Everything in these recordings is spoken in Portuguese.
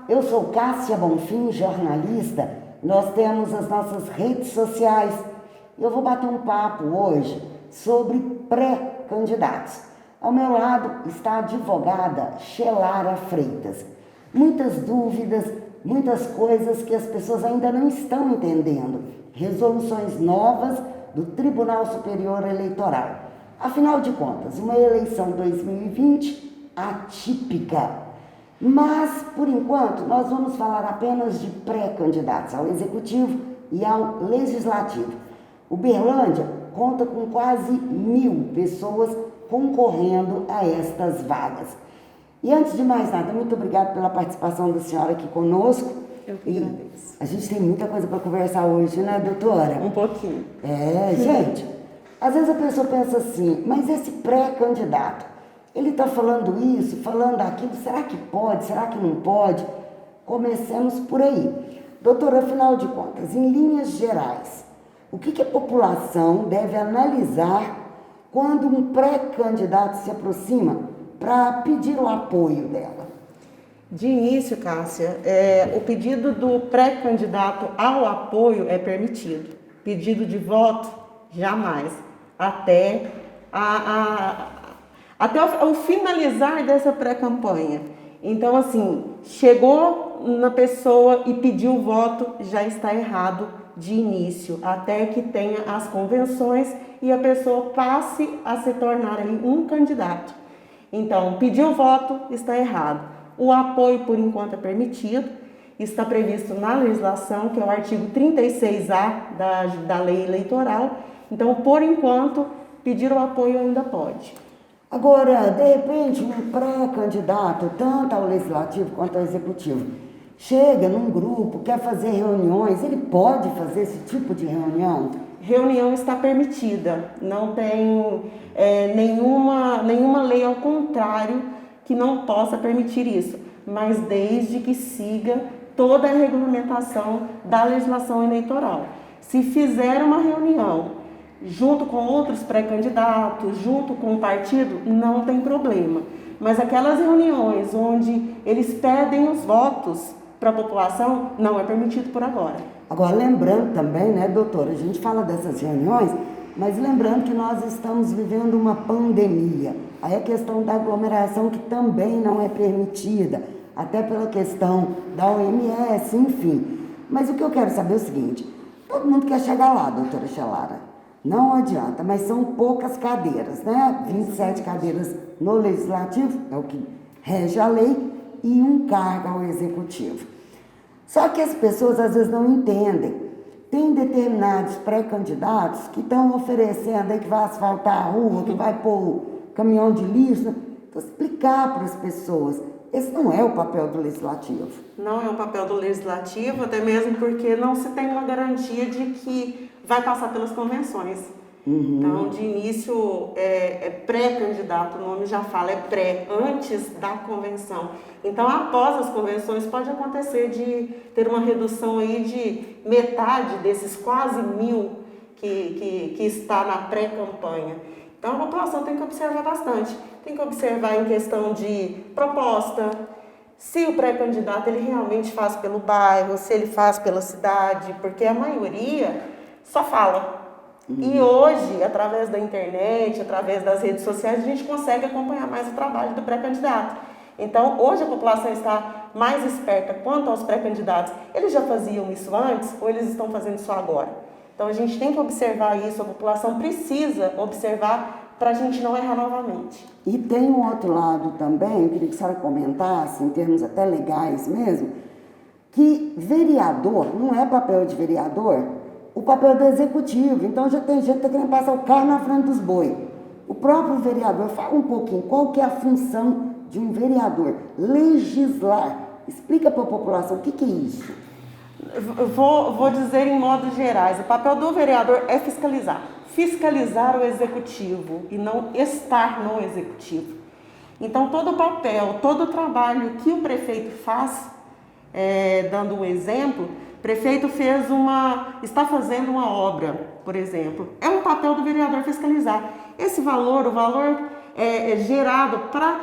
eu sou Cássia Bonfim, jornalista. Nós temos as nossas redes sociais. Eu vou bater um papo hoje sobre pré-candidatos. Ao meu lado está a advogada Shelara Freitas. Muitas dúvidas, muitas coisas que as pessoas ainda não estão entendendo. Resoluções novas do Tribunal Superior Eleitoral. Afinal de contas, uma eleição 2020 atípica. Mas, por enquanto, nós vamos falar apenas de pré-candidatos ao Executivo e ao Legislativo. Uberlândia conta com quase 1.000 pessoas concorrendo a estas vagas. E antes de mais nada, muito obrigada pela participação da senhora aqui conosco. Eu que agradeço. A gente tem muita coisa para conversar hoje, né, doutora? Um pouquinho. Gente, às vezes a pessoa pensa assim, mas esse pré-candidato, ele está falando isso, falando aquilo, será que pode, será que não pode? Comecemos por aí. Doutora, afinal de contas, em linhas gerais, o que a população deve analisar quando um pré-candidato se aproxima para pedir o apoio dela? De início, Cássia, o pedido do pré-candidato ao apoio é permitido. Pedido de voto, jamais. Até o finalizar dessa pré-campanha. Então, assim, chegou na pessoa e pediu o voto, já está errado de início, até que tenha as convenções e a pessoa passe a se tornar aí um candidato. Então, pediu o voto, está errado. O apoio, por enquanto, é permitido, está previsto na legislação, que é o artigo 36A da lei eleitoral. Então, por enquanto, pedir o apoio ainda pode. Agora, de repente, um pré-candidato, tanto ao Legislativo quanto ao Executivo, chega num grupo, quer fazer reuniões, ele pode fazer esse tipo de reunião? Reunião está permitida, não tem nenhuma lei ao contrário que não possa permitir isso, mas desde que siga toda a regulamentação da legislação eleitoral. Se fizer uma reunião junto com outros pré-candidatos, junto com o partido, não tem problema. Mas aquelas reuniões onde eles pedem os votos para a população, não é permitido por agora. Agora, lembrando também, né, doutora, a gente fala dessas reuniões, mas lembrando que nós estamos vivendo uma pandemia. Aí a questão da aglomeração que também não é permitida, até pela questão da OMS, enfim. Mas o que eu quero saber é o seguinte, todo mundo quer chegar lá, doutora Shelara. Não adianta, mas são poucas cadeiras, né? 27 cadeiras no Legislativo, é o que rege a lei, e um cargo ao Executivo. Só que as pessoas às vezes não entendem. Tem determinados pré-candidatos que estão oferecendo aí que vai asfaltar a rua, que vai pôr caminhão de lixo. Então, explicar para as pessoas, esse não é o papel do Legislativo. Não é o papel do Legislativo, até mesmo porque não se tem uma garantia de que vai passar pelas convenções. Então, de início, é pré-candidato, o nome já fala, é pré, antes da convenção. Então, após as convenções, pode acontecer de ter uma redução aí de metade desses quase 1.000 que está na pré-campanha. Então, a população tem que observar bastante. Tem que observar em questão de proposta, se o pré-candidato ele realmente faz pelo bairro, se ele faz pela cidade, porque a maioria só fala. E hoje, através da internet, através das redes sociais, a gente consegue acompanhar mais o trabalho do pré-candidato. Então, hoje a população está mais esperta quanto aos pré-candidatos. Eles já faziam isso antes ou eles estão fazendo isso agora? Então, a gente tem que observar isso, a população precisa observar para a gente não errar novamente. E tem um outro lado também, eu queria que a senhora comentasse, em termos até legais mesmo, que vereador não é papel de vereador, o papel do Executivo. Então já tem gente que está querendo passar o carro na frente dos bois. O próprio vereador, fala um pouquinho, qual que é a função de um vereador? Legislar. Explica para a população o que é isso. Vou dizer em modos gerais, o papel do vereador é fiscalizar. Fiscalizar o Executivo e não estar no Executivo. Então todo o papel, todo o trabalho que o prefeito faz, dando um exemplo, o prefeito está fazendo uma obra, por exemplo. É um papel do vereador fiscalizar. Esse valor, o valor gerado para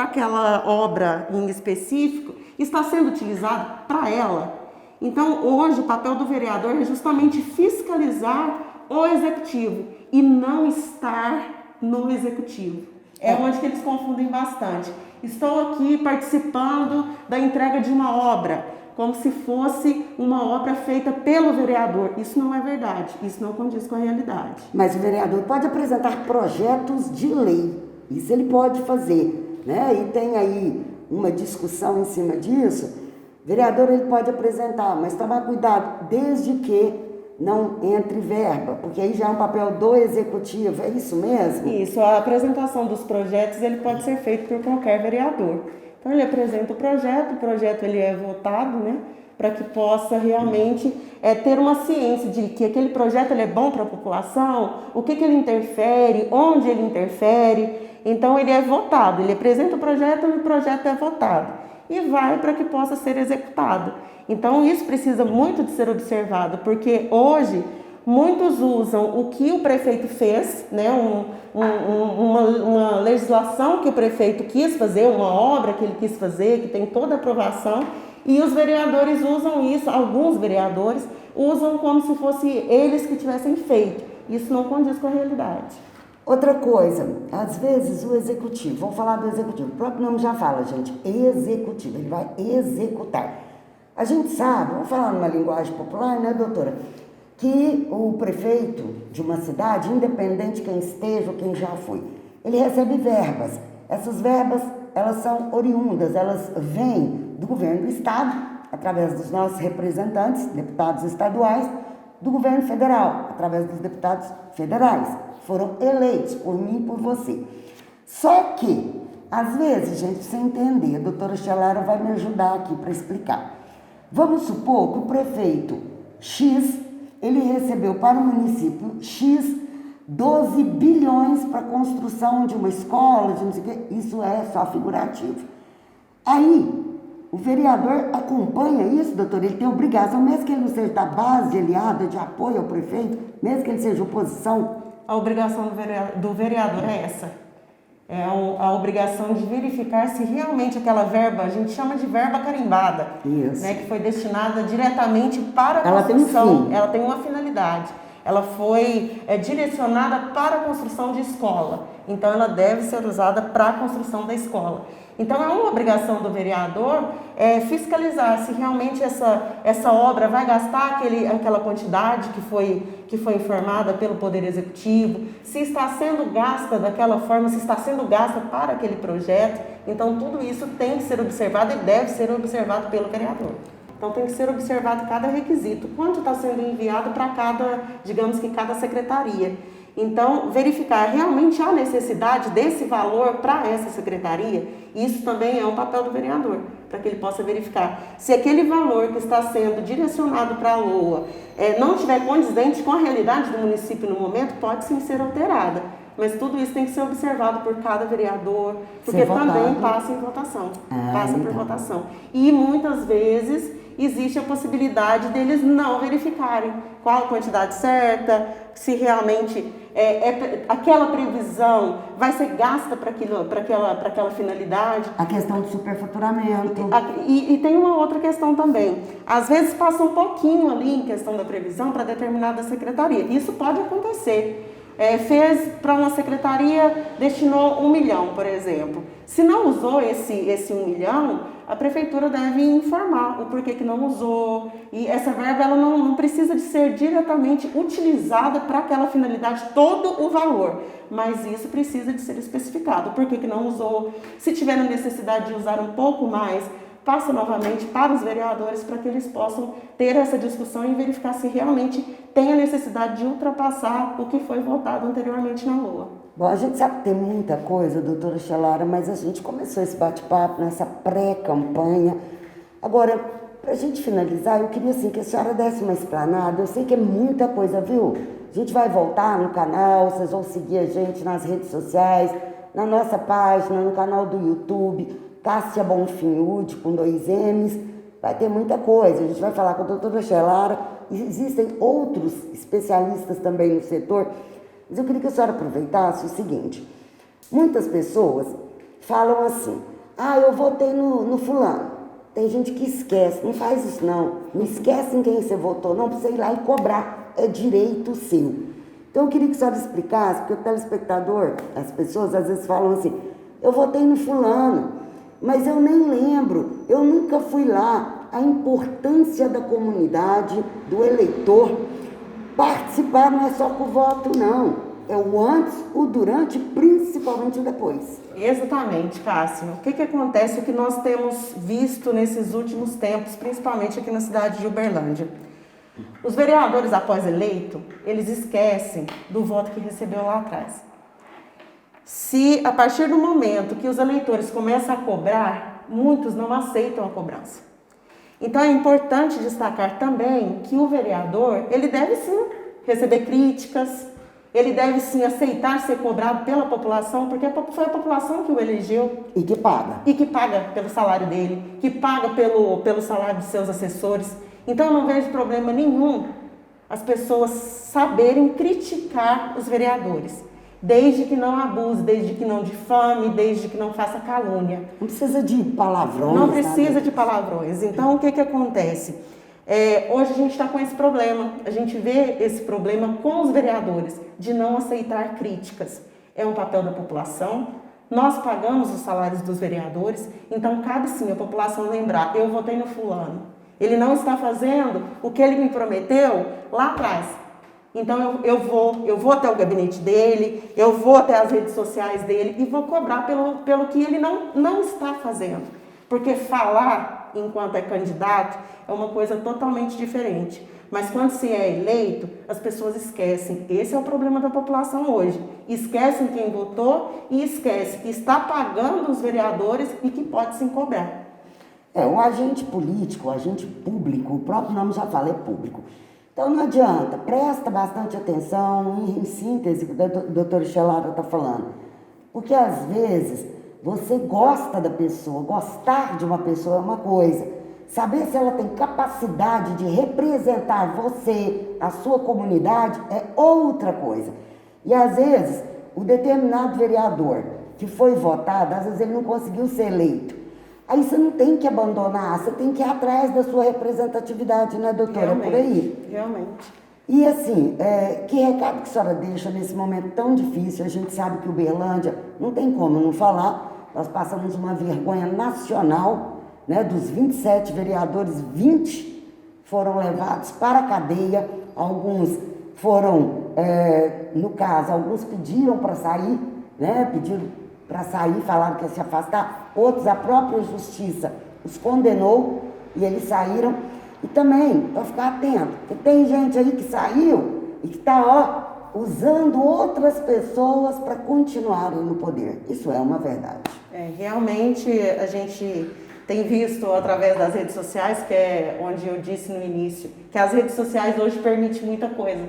aquela obra em específico, está sendo utilizado para ela. Então, hoje, o papel do vereador é justamente fiscalizar o executivo e não estar no executivo. É onde que eles confundem bastante. Estou aqui participando da entrega de uma obra, como se fosse uma obra feita pelo vereador. Isso não é verdade, isso não condiz com a realidade. Mas o vereador pode apresentar projetos de lei, isso ele pode fazer, né? E tem aí uma discussão em cima disso. O vereador ele pode apresentar, mas tomar cuidado, desde que não entre verba, porque aí já é um papel do executivo, é isso mesmo? Isso, a apresentação dos projetos ele pode ser feito por qualquer vereador. Então ele apresenta o projeto ele é votado, né, para que possa realmente ter uma ciência de que aquele projeto ele é bom para a população, o que ele interfere, onde ele interfere. Então ele é votado, ele apresenta o projeto é votado e vai para que possa ser executado. Então isso precisa muito de ser observado, porque hoje muitos usam o que o prefeito fez, né, uma legislação que o prefeito quis fazer, uma obra que ele quis fazer, que tem toda a aprovação, e os vereadores usam isso, alguns vereadores usam como se fosse eles que tivessem feito. Isso não condiz com a realidade. Outra coisa, às vezes o executivo, vamos falar do executivo, o próprio nome já fala, gente, executivo, ele vai executar. A gente sabe, vamos falar numa linguagem popular, né, doutora, que o prefeito de uma cidade, independente quem esteja ou quem já foi, ele recebe verbas. Essas verbas, elas são oriundas, elas vêm do governo do estado, através dos nossos representantes, deputados estaduais, do governo federal, através dos deputados federais, foram eleitos por mim e por você. Só que, às vezes, gente, sem entender, a doutora Shelara vai me ajudar aqui para explicar. Vamos supor que o prefeito X, ele recebeu para o município X 12 bilhões para a construção de uma escola, de não sei o quê, isso é só figurativo. Aí, o vereador acompanha isso, doutor, ele tem obrigação, mesmo que ele não seja da base aliada de apoio ao prefeito, mesmo que ele seja oposição. A obrigação do vereador é essa. É a obrigação de verificar se realmente aquela verba, a gente chama de verba carimbada, né, que foi destinada diretamente para a construção. Ela tem uma finalidade. Ela foi direcionada para a construção de escola. Então, ela deve ser usada para a construção da escola. Então, é uma obrigação do vereador fiscalizar se realmente essa obra vai gastar aquela quantidade que foi informada pelo Poder Executivo, se está sendo gasta daquela forma, se está sendo gasta para aquele projeto. Então, tudo isso tem que ser observado e deve ser observado pelo vereador. Então, tem que ser observado cada requisito, quanto está sendo enviado para cada secretaria. Então, verificar realmente a necessidade desse valor para essa secretaria, isso também é um papel do vereador, para que ele possa verificar. Se aquele valor que está sendo direcionado para a LOA não estiver condizente com a realidade do município no momento, pode sim ser alterada. Mas tudo isso tem que ser observado por cada vereador, porque também passa em votação, por votação. E muitas vezes existe a possibilidade deles não verificarem qual a quantidade certa, se realmente aquela previsão vai ser gasta para aquela finalidade. A questão do superfaturamento. E tem uma outra questão também. Às vezes passa um pouquinho ali em questão da previsão para determinada secretaria. Isso pode acontecer. Fez para uma secretaria, destinou 1 milhão, por exemplo. Se não usou esse 1 milhão, a prefeitura deve informar o porquê que não usou. E essa verba ela não precisa de ser diretamente utilizada para aquela finalidade, todo o valor. Mas isso precisa de ser especificado, o porquê que não usou. Se tiver a necessidade de usar um pouco mais, passa novamente para os vereadores para que eles possam ter essa discussão e verificar se realmente tem a necessidade de ultrapassar o que foi votado anteriormente na LOA. Bom, a gente sabe que tem muita coisa, doutora Shelara, mas a gente começou esse bate-papo nessa pré-campanha. Agora, para a gente finalizar, eu queria assim, que a senhora desse uma explanada. Eu sei que é muita coisa, viu? A gente vai voltar no canal, vocês vão seguir a gente nas redes sociais, na nossa página, no canal do YouTube, Cássia Bonfinhude, com 2 M's, vai ter muita coisa. A gente vai falar com a doutora Shelara, existem outros especialistas também no setor, mas eu queria que a senhora aproveitasse o seguinte: muitas pessoas falam assim, eu votei no fulano, Tem gente que esquece, não faz isso não esquece em quem você votou, não precisa ir lá e cobrar, é direito seu. Então eu queria que a senhora explicasse, porque o telespectador, as pessoas às vezes falam assim, eu votei no fulano, mas eu nem lembro, eu nunca fui lá. A importância da comunidade, do eleitor, participar não é só com o voto não, é o antes, o durante, principalmente o depois. Exatamente, Cássio. O que acontece, o que nós temos visto nesses últimos tempos, principalmente aqui na cidade de Uberlândia? Os vereadores, após eleito, eles esquecem do voto que recebeu lá atrás. Se a partir do momento que os eleitores começam a cobrar, muitos não aceitam a cobrança. Então é importante destacar também que o vereador, ele deve sim receber críticas, ele deve sim aceitar ser cobrado pela população, porque foi a população que o elegeu. E que paga. E que paga pelo salário dele, que paga pelo salário de seus assessores. Então eu não vejo problema nenhum as pessoas saberem criticar os vereadores, desde que não abuse, desde que não difame, desde que não faça calúnia. Não precisa de palavrões. Não precisa de palavrões. Então o que acontece? Hoje a gente está com esse problema, a gente vê esse problema com os vereadores, de não aceitar críticas. É um papel da população, nós pagamos os salários dos vereadores, então cabe sim a população lembrar, eu votei no fulano, ele não está fazendo o que ele me prometeu lá atrás. Então eu vou até o gabinete dele, eu vou até as redes sociais dele e vou cobrar pelo que ele não está fazendo. Porque falar enquanto é candidato é uma coisa totalmente diferente. Mas quando se é eleito, as pessoas esquecem. Esse é o problema da população hoje. Esquecem quem votou e esquecem que está pagando os vereadores e que pode se cobrar. O agente político, o agente público, o próprio nome já fala, é público. Então não adianta, presta bastante atenção em síntese o que o doutor Shelara está falando. Porque às vezes você gosta da pessoa, gostar de uma pessoa é uma coisa. Saber se ela tem capacidade de representar você, a sua comunidade, é outra coisa. E às vezes o determinado vereador que foi votado, às vezes ele não conseguiu ser eleito. Aí você não tem que abandonar, você tem que ir atrás da sua representatividade, né, doutora? Realmente, por aí. Realmente. E assim, que recado que a senhora deixa nesse momento tão difícil? A gente sabe que Uberlândia, não tem como não falar, nós passamos uma vergonha nacional, né? Dos 27 vereadores, 20 foram levados para a cadeia, alguns foram, no caso, alguns pediram para sair, né? Pediram para sair, falaram que ia se afastar, outros a própria justiça os condenou e eles saíram. E também, para ficar atento, porque tem gente aí que saiu e que está, usando outras pessoas para continuarem no poder. Isso é uma verdade. Realmente a gente tem visto através das redes sociais, que é onde eu disse no início, que as redes sociais hoje permitem muita coisa.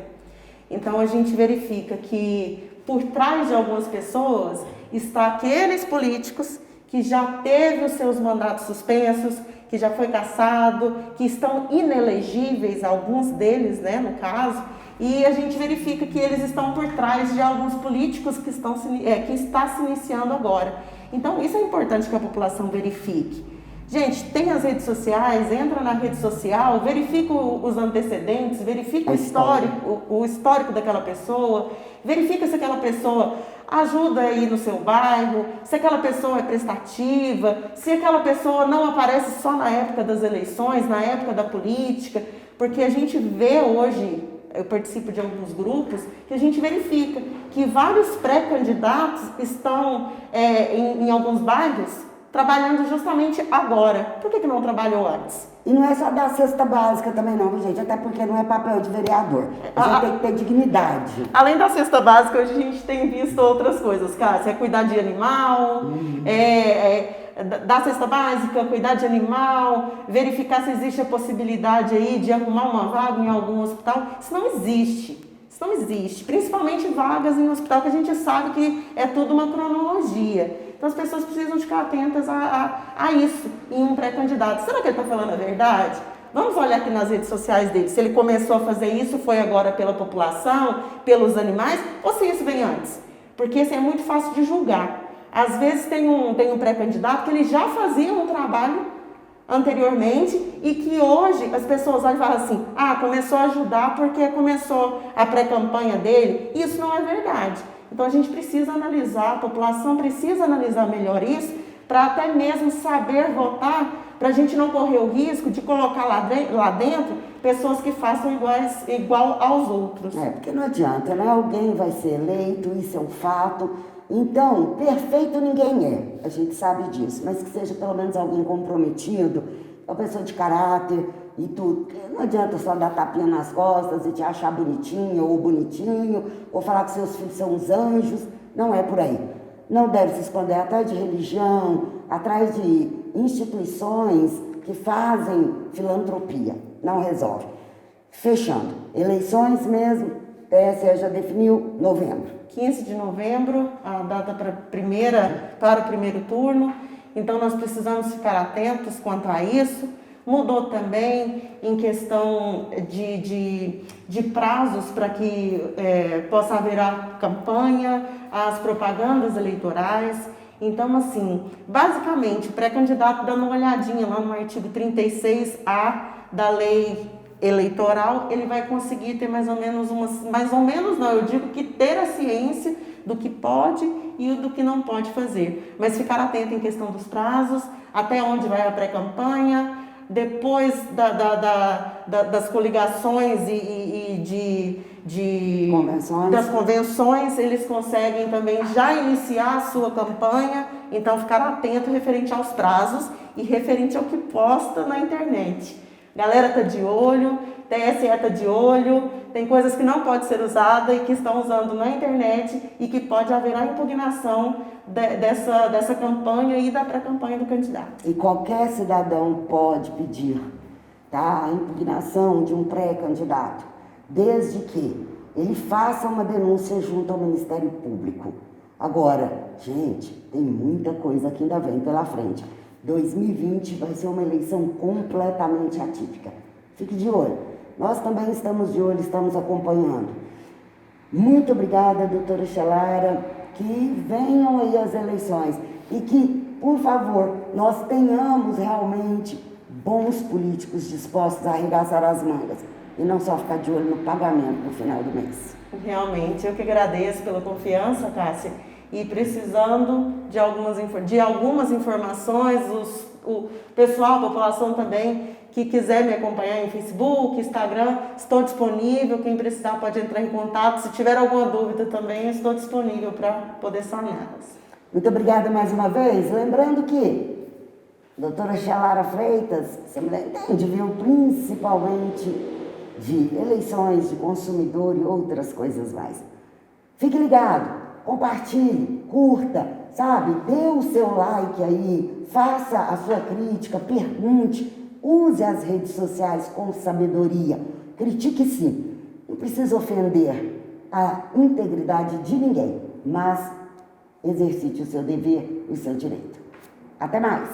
Então a gente verifica que por trás de algumas pessoas está aqueles políticos que já teve os seus mandatos suspensos, que já foi cassado, que estão inelegíveis, alguns deles, né, no caso, e a gente verifica que eles estão por trás de alguns políticos que está se iniciando agora. Então isso é importante que a população verifique. Gente, tem as redes sociais, entra na rede social, verifica os antecedentes, verifica o histórico daquela pessoa, verifica se aquela pessoa ajuda aí no seu bairro, se aquela pessoa é prestativa, se aquela pessoa não aparece só na época das eleições, na época da política, porque a gente vê hoje, eu participo de alguns grupos, que a gente verifica que vários pré-candidatos estão em alguns bairros trabalhando justamente agora. Por que não trabalhou antes? E não é só da cesta básica também não, gente, até porque não é papel de vereador. A gente tem que ter dignidade. Além da cesta básica, hoje a gente tem visto outras coisas, Cássia, cuidar de animal, da cesta básica, cuidar de animal, verificar se existe a possibilidade aí de arrumar uma vaga em algum hospital. Isso não existe. Isso não existe, principalmente vagas em hospital, que a gente sabe que é tudo uma cronologia. Então as pessoas precisam ficar atentas a isso em um pré-candidato. Será que ele está falando a verdade? Vamos olhar aqui nas redes sociais dele, se ele começou a fazer isso, foi agora pela população, pelos animais, ou se isso vem antes. Porque assim, é muito fácil de julgar. Às vezes tem um pré-candidato que ele já fazia um trabalho anteriormente e que hoje as pessoas olham e falam assim, começou a ajudar porque começou a pré-campanha dele. Isso não é verdade. Então a gente precisa analisar, a população precisa analisar melhor isso para até mesmo saber votar, para a gente não correr o risco de colocar lá dentro pessoas que façam igual aos outros. Porque não adianta, né? Alguém vai ser eleito, isso é um fato. Então, perfeito ninguém é, a gente sabe disso, mas que seja pelo menos alguém comprometido, uma pessoa de caráter e tudo. Não adianta só dar tapinha nas costas e te achar bonitinho ou bonitinho, ou falar que seus filhos são os anjos, não é por aí. Não deve se esconder atrás de religião, atrás de instituições que fazem filantropia, não resolve. Fechando, eleições mesmo, TSE já definiu novembro. 15 de novembro, a data para o primeiro turno. Então, nós precisamos ficar atentos quanto a isso. Mudou também em questão de prazos para que possa haver a campanha, as propagandas eleitorais. Então, assim, basicamente, o pré-candidato, dando uma olhadinha lá no artigo 36A da lei eleitoral, ele vai conseguir ter eu digo que ter a ciência do que pode e do que não pode fazer, mas ficar atento em questão dos prazos, até onde vai a pré-campanha, depois das coligações das convenções, eles conseguem também já iniciar a sua campanha, então ficar atento referente aos prazos e referente ao que posta na internet. Galera tá de olho, TSE tá de olho, tem coisas que não pode ser usada e que estão usando na internet e que pode haver a impugnação dessa campanha e da pré-campanha do candidato. E qualquer cidadão pode pedir, tá, a impugnação de um pré-candidato, desde que ele faça uma denúncia junto ao Ministério Público. Agora, gente, tem muita coisa que ainda vem pela frente. 2020 vai ser uma eleição completamente atípica. Fique de olho. Nós também estamos de olho, estamos acompanhando. Muito obrigada, doutora Shelara, que venham aí as eleições e que, por favor, nós tenhamos realmente bons políticos dispostos a arregaçar as mangas e não só ficar de olho no pagamento no final do mês. Realmente, eu que agradeço pela confiança, Cássia. E precisando de algumas informações, o pessoal, a população também, que quiser me acompanhar em Facebook, Instagram, estou disponível. Quem precisar pode entrar em contato. Se tiver alguma dúvida também, estou disponível para poder saná-las. Muito obrigada mais uma vez. Lembrando que doutora Shelara Freitas, você me entende, viu? Principalmente de eleições, de consumidor e outras coisas mais. Fique ligado. Compartilhe, curta, sabe? Dê o seu like aí, faça a sua crítica, pergunte, use as redes sociais com sabedoria, critique sim. Não precisa ofender a integridade de ninguém, mas exercite o seu dever e o seu direito. Até mais!